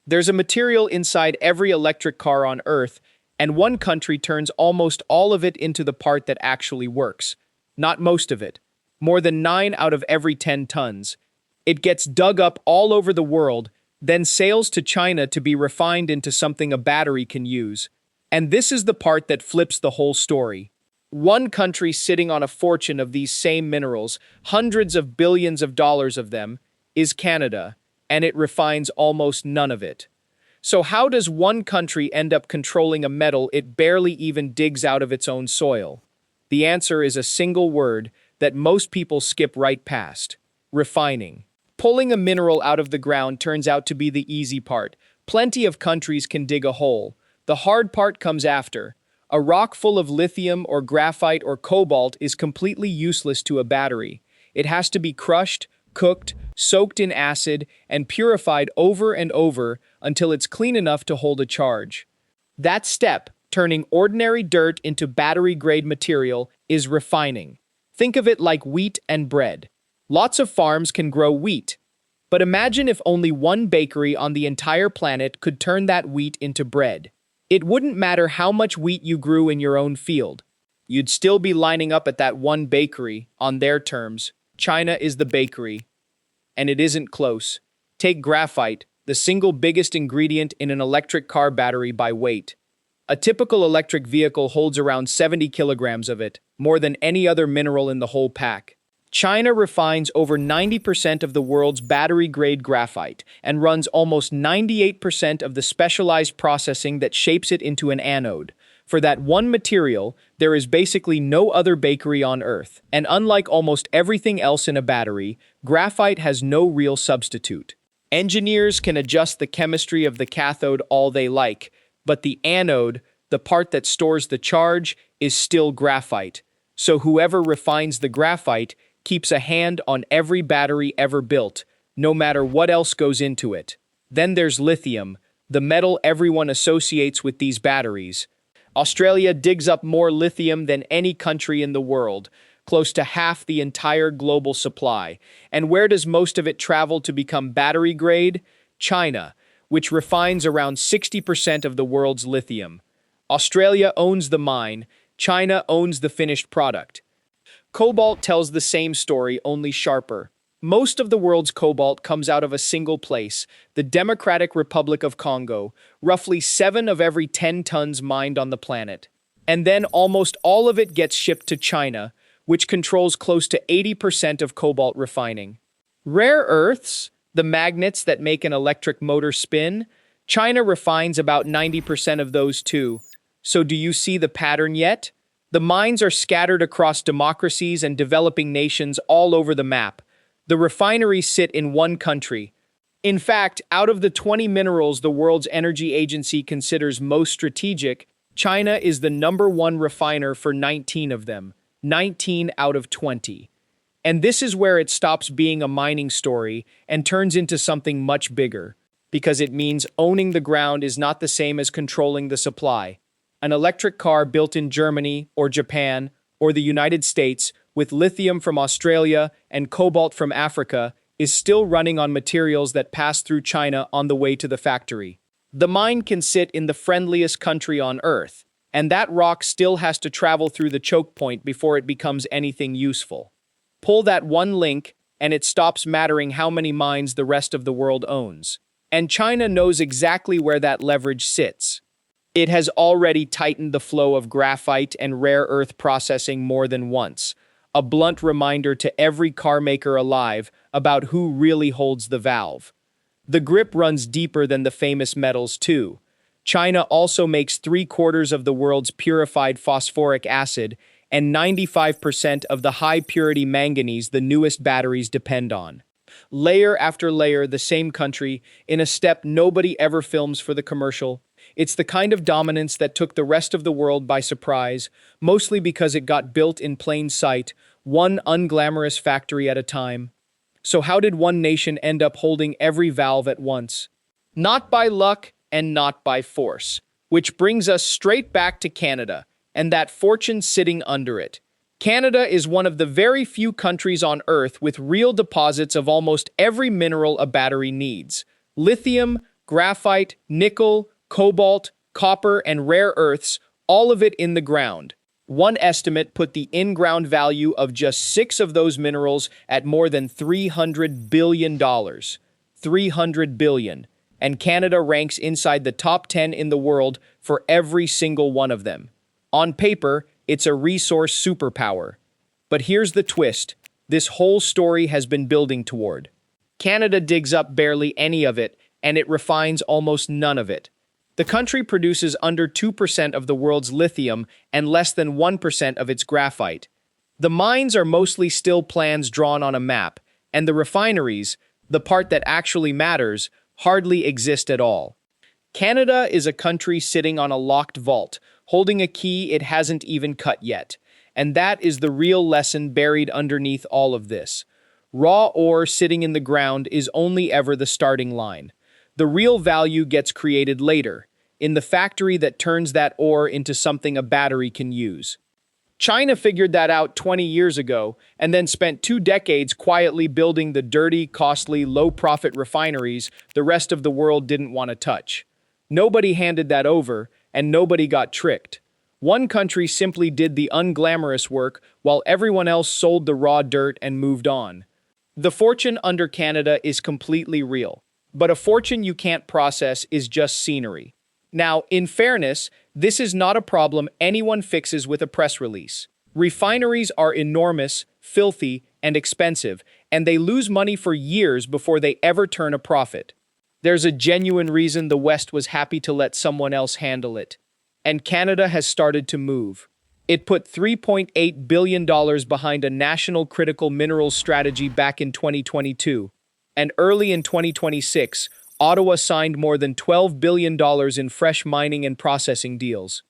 There's a material inside every electric car on Earth, and one country turns almost all of it into the part that actually works. Not most of it. More than 9 out of every 10 tons. It gets dug up all over the world, then sails to China to be refined into something a battery can use. And this is the part that flips the whole story. One country sitting on a fortune of these same minerals, hundreds of billions of dollars of them, is Canada, and it refines almost none of it. So how does one country end up controlling a metal it barely even digs out of its own soil? The answer is a single word that most people skip right past: refining. Pulling a mineral out of the ground turns out to be the easy part. Plenty of countries can dig a hole. The hard part comes after. A rock full of lithium or graphite or cobalt is completely useless to a battery. It has to be crushed, cooked, soaked in acid, and purified over and over until it's clean enough to hold a charge. That step, turning ordinary dirt into battery-grade material, is refining. Think of it like wheat and bread. Lots of farms can grow wheat, but imagine if only one bakery on the entire planet could turn that wheat into bread. It wouldn't matter how much wheat you grew in your own field. You'd still be lining up at that one bakery, on their terms. China is the bakery. And it isn't close. Take graphite, the single biggest ingredient in an electric car battery by weight. A typical electric vehicle holds around 70 kilograms of it, more than any other mineral in the whole pack. China refines over 90% of the world's battery-grade graphite and runs almost 98% of the specialized processing that shapes it into an anode. For that one material, there is basically no other bakery on Earth, and unlike almost everything else in a battery, graphite has no real substitute. Engineers can adjust the chemistry of the cathode all they like, but the anode, the part that stores the charge, is still graphite. So whoever refines the graphite keeps a hand on every battery ever built, no matter what else goes into it. Then there's lithium, the metal everyone associates with these batteries. Australia digs up more lithium than any country in the world, close to half the entire global supply. And where does most of it travel to become battery grade? China, which refines around 60% of the world's lithium. Australia owns the mine, China owns the finished product. Cobalt tells the same story, only sharper. Most of the world's cobalt comes out of a single place, the Democratic Republic of Congo, roughly 7 of every 10 tons mined on the planet. And then almost all of it gets shipped to China, which controls close to 80% of cobalt refining. Rare earths, the magnets that make an electric motor spin, China refines about 90% of those too. So do you see the pattern yet? The mines are scattered across democracies and developing nations all over the map. The refineries sit in one country. In fact, out of the 20 minerals the world's energy agency considers most strategic, China is the #1 refiner for 19 of them. 19 out of 20. And this is where it stops being a mining story and turns into something much bigger, because it means owning the ground is not the same as controlling the supply. An electric car built in Germany or Japan or the United States with lithium from Australia and cobalt from Africa is still running on materials that pass through China on the way to the factory. The mine can sit in the friendliest country on Earth, and that rock still has to travel through the choke point before it becomes anything useful. Pull that one link, and it stops mattering how many mines the rest of the world owns. And China knows exactly where that leverage sits. It has already tightened the flow of graphite and rare earth processing more than once, a blunt reminder to every car maker alive about who really holds the valve. The grip runs deeper than the famous metals, too. China also makes 3/4 of the world's purified phosphoric acid and 95% of the high-purity manganese the newest batteries depend on. Layer after layer, the same country, in a step nobody ever films for the commercial. It's the kind of dominance that took the rest of the world by surprise, mostly because it got built in plain sight, one unglamorous factory at a time. So how did one nation end up holding every valve at once? Not by luck and not by force. Which brings us straight back to Canada, and that fortune sitting under it. Canada is one of the very few countries on Earth with real deposits of almost every mineral a battery needs. Lithium, graphite, nickel, cobalt, copper, and rare earths, all of it in the ground. One estimate put the in-ground value of just 6 of those minerals at more than $300 billion. $300 billion. And Canada ranks inside the top 10 in the world for every single one of them. On paper, it's a resource superpower. But here's the twist. This whole story has been building toward. Canada digs up barely any of it, and it refines almost none of it. The country produces under 2% of the world's lithium and less than 1% of its graphite. The mines are mostly still plans drawn on a map, and the refineries, the part that actually matters, hardly exist at all. Canada is a country sitting on a locked vault, holding a key it hasn't even cut yet. And that is the real lesson buried underneath all of this. Raw ore sitting in the ground is only ever the starting line. The real value gets created later, in the factory that turns that ore into something a battery can use. China figured that out 20 years ago, and then spent 2 decades quietly building the dirty, costly, low-profit refineries the rest of the world didn't want to touch. Nobody handed that over, and nobody got tricked. One country simply did the unglamorous work, while everyone else sold the raw dirt and moved on. The fortune under Canada is completely real, but a fortune you can't process is just scenery. Now, in fairness, this is not a problem anyone fixes with a press release. Refineries are enormous, filthy, and expensive, and they lose money for years before they ever turn a profit. There's a genuine reason the West was happy to let someone else handle it. And Canada has started to move. It put $3.8 billion behind a national critical minerals strategy back in 2022. And early in 2026, Ottawa signed more than $12 billion in fresh mining and processing deals.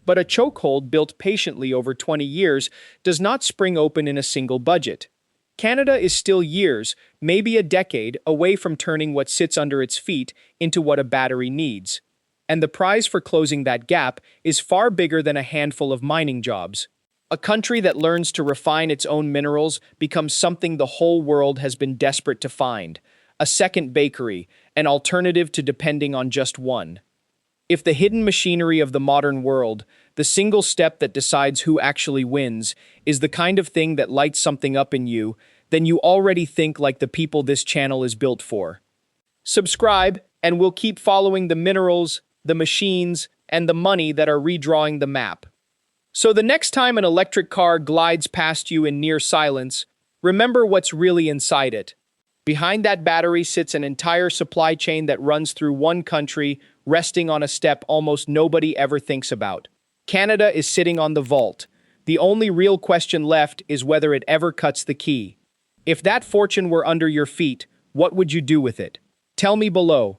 But a chokehold built patiently over 20 years does not spring open in a single budget. Canada is still years, maybe a decade, away from turning what sits under its feet into what a battery needs. And the prize for closing that gap is far bigger than a handful of mining jobs. A country that learns to refine its own minerals becomes something the whole world has been desperate to find. A second bakery, an alternative to depending on just one. If the hidden machinery of the modern world, the single step that decides who actually wins, is the kind of thing that lights something up in you, then you already think like the people this channel is built for. Subscribe, and we'll keep following the minerals, the machines, and the money that are redrawing the map. So the next time an electric car glides past you in near silence, remember what's really inside it. Behind that battery sits an entire supply chain that runs through one country, resting on a step almost nobody ever thinks about. Canada is sitting on the vault. The only real question left is whether it ever cuts the key. If that fortune were under your feet, what would you do with it? Tell me below.